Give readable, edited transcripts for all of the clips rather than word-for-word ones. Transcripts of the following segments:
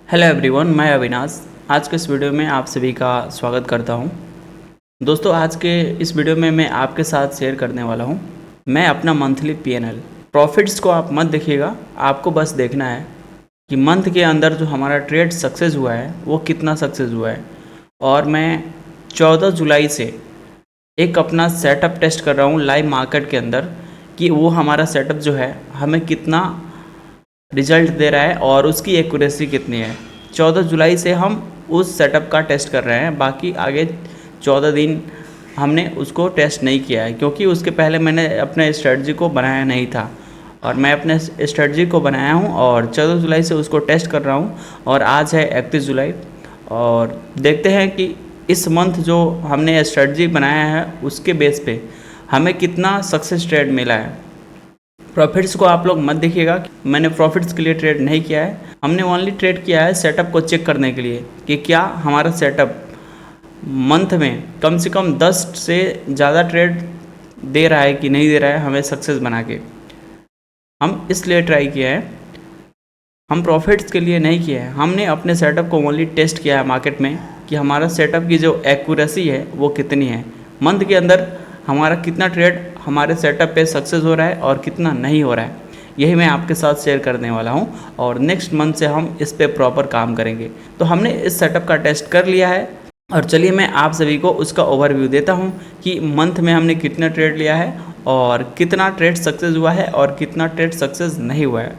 Hello everyone, मैं अविनाश। आज के इस वीडियो में आप सभी का स्वागत करता हूं। दोस्तों, आज के इस वीडियो में मैं आपके साथ शेयर करने वाला हूं मैं अपना मंथली पीएनएल। प्रॉफिट्स को आप मत देखिएगा, आपको बस देखना है कि मंथ के अंदर जो हमारा ट्रेड सक्सेस हुआ है वो कितना सक्सेस हुआ है। और मैं 14 जुलाई से एक अपना सेटअप टेस्ट कर रहा हूँ लाइव मार्केट के अंदर कि वो हमारा सेटअप जो है हमें कितना रिजल्ट दे रहा है और उसकी एक्यूरेसी कितनी है। 14 जुलाई से हम उस सेटअप का टेस्ट कर रहे हैं। बाकी आगे 14 दिन हमने उसको टेस्ट नहीं किया है, क्योंकि उसके पहले मैंने अपने स्ट्रेटजी को बनाया नहीं था और मैं अपने स्ट्रेटजी को बनाया हूं और 14 जुलाई से उसको टेस्ट कर रहा हूं। और आज है 31 जुलाई और देखते हैं कि इस मंथ जो हमने स्ट्रेटजी बनाया है उसके बेस पे हमें कितना सक्सेस ट्रेड मिला है। प्रॉफिट्स को आप लोग मत देखिएगा, मैंने प्रॉफिट्स के लिए ट्रेड नहीं किया है। हमने ओनली ट्रेड किया है सेटअप को चेक करने के लिए कि क्या हमारा सेटअप मंथ में कम से कम 10 से ज़्यादा ट्रेड दे रहा है कि नहीं दे रहा है हमें सक्सेस बना के। हम इसलिए ट्राई किया है, हम प्रॉफिट्स के लिए नहीं किया है। हमने अपने सेटअप को ओनली टेस्ट किया है मार्केट में कि हमारा सेटअप की जो एक्यूरेसी है वो कितनी है, मंथ के अंदर हमारा कितना ट्रेड हमारे सेटअप पे सक्सेस हो रहा है और कितना नहीं हो रहा है। यही मैं आपके साथ शेयर करने वाला हूं और नेक्स्ट मंथ से हम इस पे प्रॉपर काम करेंगे। तो हमने इस सेटअप का टेस्ट कर लिया है और चलिए मैं आप सभी को उसका ओवरव्यू देता हूं कि मंथ में हमने कितना ट्रेड लिया है और कितना ट्रेड सक्सेस हुआ है और कितना ट्रेड सक्सेस नहीं हुआ है।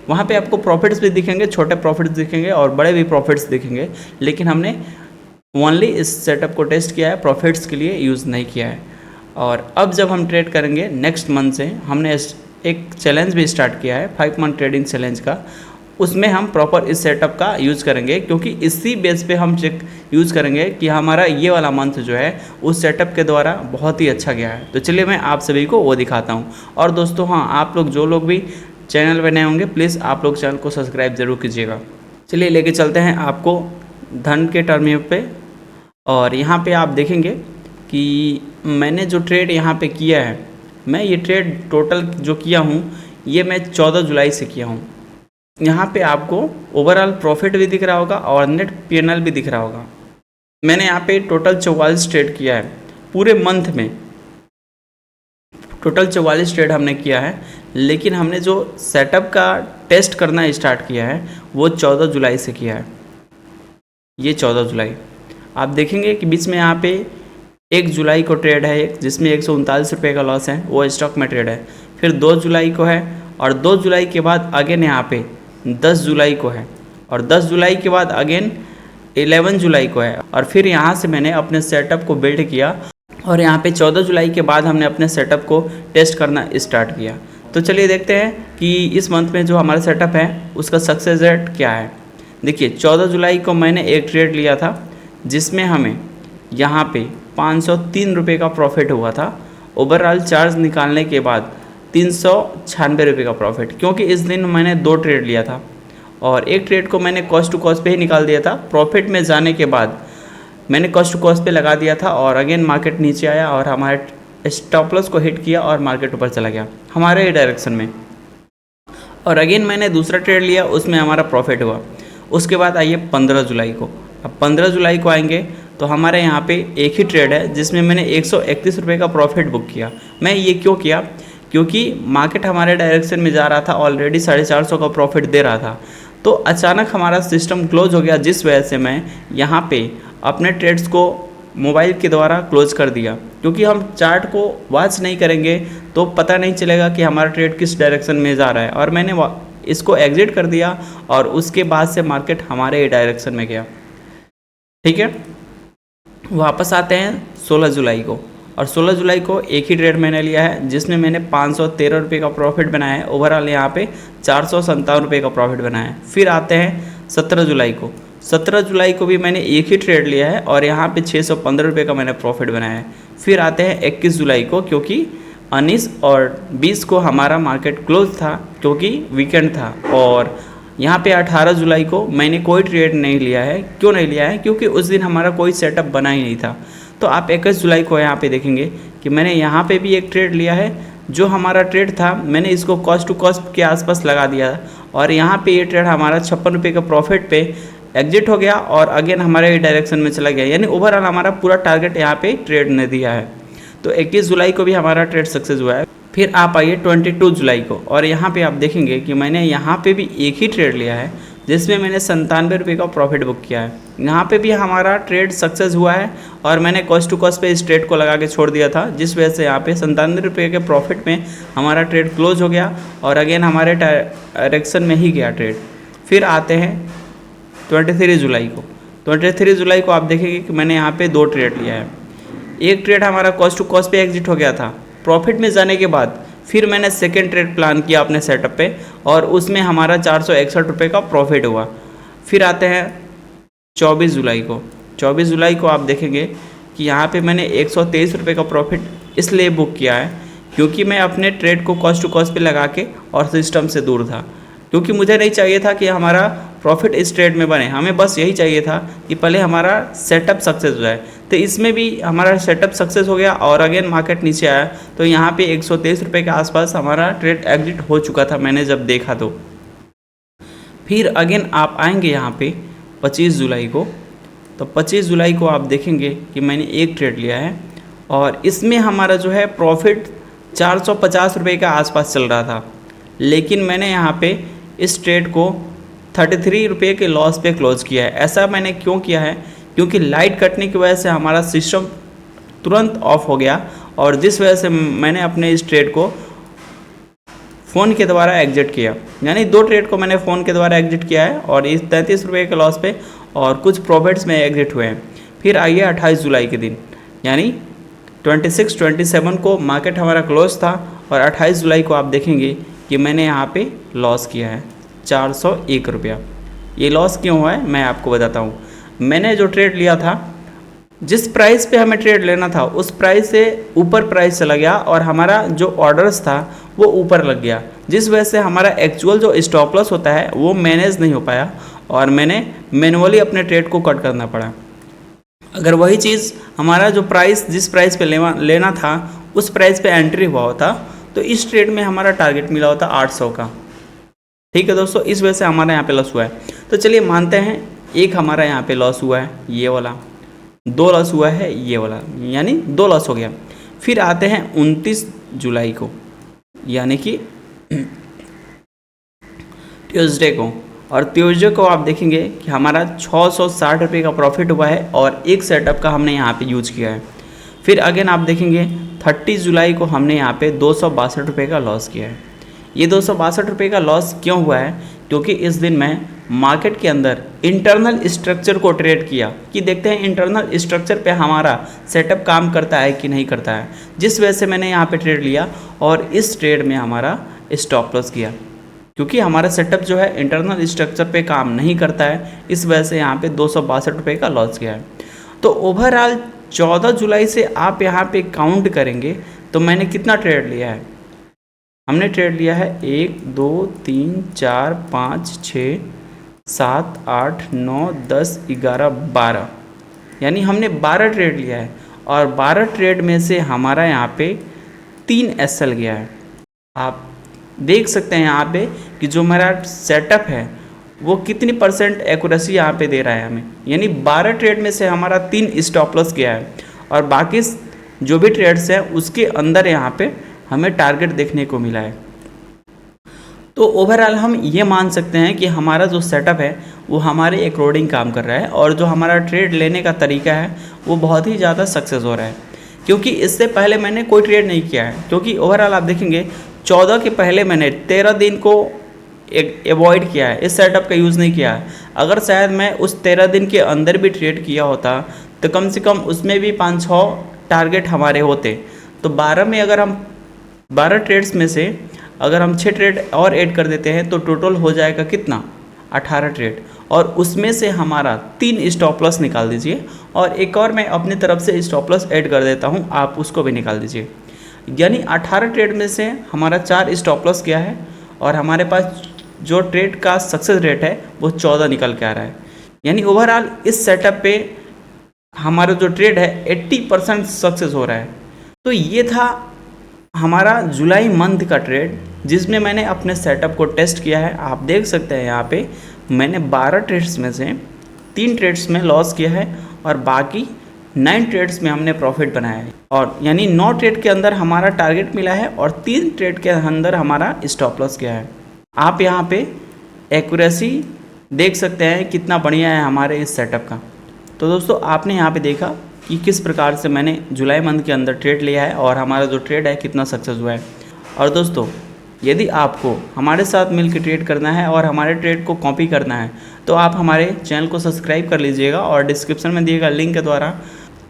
वहाँ पे आपको प्रॉफिट्स भी दिखेंगे, छोटे प्रॉफिट्स दिखेंगे और बड़े भी प्रॉफिट्स दिखेंगे, लेकिन हमने ओनली इस सेटअप को टेस्ट किया है, प्रॉफिट्स के लिए यूज़ नहीं किया है। और अब जब हम ट्रेड करेंगे नेक्स्ट मंथ से, हमने एक चैलेंज भी स्टार्ट किया है 5 मंथ ट्रेडिंग चैलेंज का, उसमें हम प्रॉपर इस सेटअप का यूज़ करेंगे, क्योंकि इसी बेस पे हम चेक यूज़ करेंगे कि हमारा ये वाला मंथ जो है उस सेटअप के द्वारा बहुत ही अच्छा गया है। तो चलिए मैं आप सभी को वो दिखाता हूँ। और दोस्तों हाँ, आप लोग जो लोग भी चैनल पर नए होंगे प्लीज़ आप लोग चैनल को सब्सक्राइब ज़रूर कीजिएगा। चलिए लेके चलते हैं आपको धन के टर्म पे। और यहाँ पे आप देखेंगे कि मैंने जो ट्रेड यहाँ पे किया है, मैं ये ट्रेड टोटल जो किया हूँ ये मैं 14 जुलाई से किया हूँ। यहाँ पे आपको ओवरऑल प्रॉफिट भी दिख रहा होगा और नेट पीएनएल भी दिख रहा होगा। मैंने यहाँ पे टोटल 44 ट्रेड किया है पूरे मंथ में, टोटल 44 ट्रेड हमने किया है। लेकिन हमने जो सेटअप का टेस्ट करना स्टार्ट किया है वो 14 जुलाई से किया है। ये 14 जुलाई आप देखेंगे कि बीच में यहाँ पे 1 जुलाई को ट्रेड है एक, जिसमें 139 रुपये का लॉस है, वो स्टॉक में ट्रेड है। फिर 2 जुलाई को है और 2 जुलाई के बाद अगेन यहाँ पे 10 जुलाई को है और 10 जुलाई के बाद अगेन 11 जुलाई को है। और फिर यहाँ से मैंने अपने सेटअप को बिल्ड किया और यहाँ पे 14 जुलाई के बाद हमने अपने सेटअप को टेस्ट करना स्टार्ट किया। तो चलिए देखते हैं कि इस मंथ में जो हमारा सेटअप है उसका सक्सेस रेट क्या है। देखिए 14 जुलाई को मैंने एक ट्रेड लिया था जिसमें हमें यहाँ पे 503 रुपये का प्रॉफिट हुआ था। ओवरऑल चार्ज निकालने के बाद 396 रुपये का प्रॉफिट, क्योंकि इस दिन मैंने 2 ट्रेड लिया था और एक ट्रेड को मैंने कॉस्ट टू कॉस्ट पे ही निकाल दिया था। प्रॉफिट में जाने के बाद मैंने कॉस्ट टू कॉस्ट पे लगा दिया था और अगेन मार्केट नीचे आया और हमारे स्टॉप लॉस को हिट किया और मार्केट ऊपर चला गया हमारे डायरेक्शन में। और अगेन मैंने दूसरा ट्रेड लिया, उसमें हमारा प्रॉफिट हुआ। उसके बाद आइए 15 जुलाई को। अब 15 जुलाई को आएंगे तो हमारे यहाँ पे एक ही ट्रेड है जिसमें मैंने 131 रुपये का प्रॉफिट बुक किया। मैं ये क्यों किया, क्योंकि मार्केट हमारे डायरेक्शन में जा रहा था, ऑलरेडी 450 का प्रॉफिट दे रहा था। तो अचानक हमारा सिस्टम क्लोज हो गया, जिस वजह से मैं यहाँ पे अपने ट्रेड्स को मोबाइल के द्वारा क्लोज कर दिया, क्योंकि हम चार्ट को वॉच नहीं करेंगे तो पता नहीं चलेगा कि हमारा ट्रेड किस डायरेक्शन में जा रहा है। और मैंने इसको एग्जिट कर दिया और उसके बाद से मार्केट हमारे डायरेक्शन में गया। ठीक है, वापस आते हैं 16 जुलाई को। और 16 जुलाई को एक ही ट्रेड मैंने लिया है जिसमें मैंने 513 रुपये का प्रॉफिट बनाया है। ओवरऑल यहाँ पे 457 रुपये का प्रॉफिट बनाया है। फिर आते हैं 17 जुलाई को। 17 जुलाई को भी मैंने एक ही ट्रेड लिया है और यहाँ पे 615 रुपये का मैंने प्रॉफिट बनाया है। फिर आते हैं 21 जुलाई को, क्योंकि 19 और 20 को हमारा मार्केट क्लोज था क्योंकि वीकेंड था। और यहाँ पे 18 जुलाई को मैंने कोई ट्रेड नहीं लिया है। क्यों नहीं लिया है, क्योंकि उस दिन हमारा कोई सेटअप बना ही नहीं था। तो आप 21 जुलाई को यहाँ पे देखेंगे कि मैंने यहाँ पे भी एक ट्रेड लिया है जो हमारा ट्रेड था मैंने इसको कॉस्ट टू कॉस्ट के आसपास लगा दिया और यहाँ पे ये ट्रेड हमारा 56 रुपये का प्रॉफिट पे एग्जिट हो गया और अगेन हमारे डायरेक्शन में चला गया, यानी ओवरऑल हमारा पूरा टारगेट यहाँ पे ट्रेड ने दिया है। तो 21 जुलाई को भी हमारा ट्रेड सक्सेस हुआ है। फिर आप आइए 22 जुलाई को और यहाँ पे आप देखेंगे कि मैंने यहाँ पे भी एक ही ट्रेड लिया है जिसमें मैंने 97 रुपये का प्रॉफिट बुक किया है। यहाँ पे भी हमारा ट्रेड सक्सेस हुआ है और मैंने कॉस्ट टू कॉस्ट पे इस ट्रेड को लगा के छोड़ दिया था, जिस वजह से यहाँ पे 97 रुपये के प्रॉफिट में हमारा ट्रेड क्लोज हो गया और अगेन हमारे डायरेक्शन में ही गया ट्रेड। फिर आते हैं 23 जुलाई को। 23 जुलाई को आप देखेंगे कि मैंने यहाँ पे 2 ट्रेड लिया है। एक ट्रेड हमारा कॉस्ट टू कॉस्ट पे एग्जिट हो गया था, प्रॉफिट में जाने के बाद फिर मैंने सेकेंड ट्रेड प्लान किया अपने सेटअप पे और उसमें हमारा 461 रुपये का प्रॉफिट हुआ। फिर आते हैं 24 जुलाई को। 24 जुलाई को आप देखेंगे कि यहाँ पे मैंने 123 रुपये का प्रॉफिट इसलिए बुक किया है क्योंकि मैं अपने ट्रेड को कॉस्ट टू कॉस्ट पे लगा के और सिस्टम से दूर था, क्योंकि मुझे नहीं चाहिए था कि हमारा प्रॉफिट इस ट्रेड में बने, हमें बस यही चाहिए था कि पहले हमारा सेटअप सक्सेस हो जाए। तो इसमें भी हमारा सेटअप सक्सेस हो गया और अगेन मार्केट नीचे आया तो यहाँ पे 123 रुपये के आसपास हमारा ट्रेड एग्जिट हो चुका था मैंने जब देखा तो। फिर अगेन आप आएंगे यहाँ पे 25 जुलाई को। तो 25 जुलाई को आप देखेंगे कि मैंने एक ट्रेड लिया है और इसमें हमारा जो है प्रॉफिट 450 रुपये के आसपास चल रहा था, लेकिन मैंने यहाँ पे इस ट्रेड को 33 रुपये के लॉस पे क्लोज किया है। ऐसा मैंने क्यों किया है, क्योंकि लाइट कटने की वजह से हमारा सिस्टम तुरंत ऑफ हो गया और जिस वजह से मैंने अपने इस ट्रेड को फ़ोन के द्वारा एग्जिट किया, यानी 2 ट्रेड को मैंने फ़ोन के द्वारा एग्जिट किया है और इस 33 रुपये के लॉस पे और कुछ प्रॉफिट्स में एग्जिट हुए हैं। फिर आइए 28 जुलाई के दिन, यानी 26-27 को मार्केट हमारा क्लोज था और 28 जुलाई को आप देखेंगे कि मैंने यहाँ पे लॉस किया है 401 रुपया। ये लॉस क्यों हुआ है मैं आपको बताता हूँ। मैंने जो ट्रेड लिया था, जिस प्राइस पे हमें ट्रेड लेना था उस प्राइस से ऊपर प्राइस चला गया और हमारा जो ऑर्डर्स था वो ऊपर लग गया, जिस वजह से हमारा एक्चुअल जो स्टॉप लॉस होता है वो मैनेज नहीं हो पाया और मैंने मैनुअली अपने ट्रेड को कट करना पड़ा। अगर वही चीज़ हमारा जो प्राइस जिस प्राइस पे लेना था उस प्राइस पे एंट्री हुआ होता तो इस ट्रेड में हमारा टारगेट मिला होता 800 का। ठीक है दोस्तों, इस वजह से हमारा यहाँ पे लॉस हुआ है। तो चलिए मानते हैं एक हमारा यहाँ पे लॉस हुआ है ये वाला, 2 लॉस हुआ है ये वाला, यानी 2 लॉस हो गया। फिर आते हैं 29 जुलाई को, यानी कि ट्यूसडे को, और ट्यूसडे को आप देखेंगे कि हमारा 660 रुपये का प्रॉफिट हुआ है और एक सेटअप का हमने यहाँ पे यूज किया है। फिर अगेन आप देखेंगे 30 जुलाई को हमने यहाँ पे 262 रुपये का लॉस किया है। ये 262 रुपये का लॉस क्यों हुआ है, क्योंकि इस दिन मैं मार्केट के अंदर इंटरनल स्ट्रक्चर को ट्रेड किया कि देखते हैं इंटरनल स्ट्रक्चर पे हमारा सेटअप काम करता है कि नहीं करता है, जिस वजह से मैंने यहाँ पे ट्रेड लिया और इस ट्रेड में हमारा स्टॉप लॉस किया, क्योंकि हमारा सेटअप जो है इंटरनल स्ट्रक्चर पे काम नहीं करता है, इस वजह से यहाँ पे 262 रुपये का लॉस किया है। तो ओवरऑल 14 जुलाई से आप यहाँ पे काउंट करेंगे तो मैंने कितना ट्रेड लिया है, हमने ट्रेड लिया है 1 2 3 4 5 6 7 8 9 10 11 12, यानी हमने 12 ट्रेड लिया है और 12 ट्रेड में से हमारा यहाँ पे 3 SL गया है। आप देख सकते हैं यहाँ पे कि जो मेरा सेटअप है वो कितनी % एक्यूरेसी यहाँ पे दे रहा है हमें, यानी 12 ट्रेड में से हमारा 3 स्टॉप लॉस गया है और बाकी जो भी ट्रेड्स हैं उसके अंदर यहाँ पे हमें टारगेट देखने को मिला है। तो ओवरऑल हम ये मान सकते हैं कि हमारा जो सेटअप है वो हमारे अकॉर्डिंग काम कर रहा है और जो हमारा ट्रेड लेने का तरीका है वो बहुत ही ज़्यादा सक्सेस हो रहा है, क्योंकि इससे पहले मैंने कोई ट्रेड नहीं किया है। क्योंकि ओवरऑल आप देखेंगे 14 के पहले मैंने 13 दिन को एवॉइड किया है, इस सेटअप का यूज़ नहीं किया है। अगर शायद मैं उस 13 दिन के अंदर भी ट्रेड किया होता तो कम से कम उसमें भी 5-6 टारगेट हमारे होते। तो 12 में अगर हम 12 ट्रेड्स में से अगर हम 6 ट्रेड और ऐड कर देते हैं तो टोटल हो जाएगा कितना, 18 ट्रेड, और उसमें से हमारा 3 स्टॉप लॉस निकाल दीजिए और एक और मैं अपनी तरफ से स्टॉप लॉस ऐड कर देता हूं, आप उसको भी निकाल दीजिए। यानी 18 ट्रेड में से हमारा 4 स्टॉप लॉस गया है और हमारे पास जो ट्रेड का सक्सेस रेट है वो 14 निकल के आ रहा है। यानी ओवरऑल इस सेटअप पे हमारा जो ट्रेड है 80% सक्सेस हो रहा है। तो ये था हमारा जुलाई मंथ का ट्रेड जिसमें मैंने अपने सेटअप को टेस्ट किया है, आप देख सकते हैं यहाँ पे मैंने 12 ट्रेड्स में से 3 ट्रेड्स में लॉस किया है और बाकी 9 ट्रेड्स में हमने प्रॉफिट बनाया है। और यानी 9 ट्रेड के अंदर हमारा टारगेट मिला है और 3 ट्रेड के अंदर हमारा स्टॉप लॉस किया है। आप यहाँ पे एक्यूरेसी देख सकते हैं कितना बढ़िया है हमारे इस सेटअप का। तो दोस्तों आपने यहाँ पे देखा कि किस प्रकार से मैंने जुलाई मंथ के अंदर ट्रेड लिया है और हमारा जो ट्रेड है कितना सक्सेस हुआ है। और दोस्तों यदि आपको हमारे साथ मिलकर ट्रेड करना है और हमारे ट्रेड को कॉपी करना है तो आप हमारे चैनल को सब्सक्राइब कर लीजिएगा और डिस्क्रिप्शन में दिए गए लिंक के द्वारा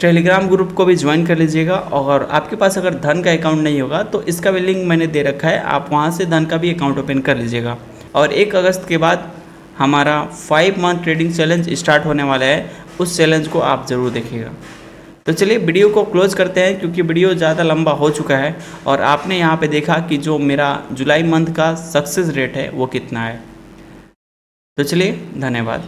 टेलीग्राम ग्रुप को भी ज्वाइन कर लीजिएगा। और आपके पास अगर धन का अकाउंट नहीं होगा तो इसका भी लिंक मैंने दे रखा है, आप वहाँ से धन का भी अकाउंट ओपन कर लीजिएगा। और 1 अगस्त के बाद हमारा 5 मंथ ट्रेडिंग चैलेंज स्टार्ट होने वाला है, उस चैलेंज को आप ज़रूर देखिएगा। तो चलिए वीडियो को क्लोज करते हैं क्योंकि वीडियो ज़्यादा लंबा हो चुका है और आपने यहाँ पे देखा कि जो मेरा जुलाई मंथ का सक्सेस रेट है वो कितना है। तो चलिए धन्यवाद।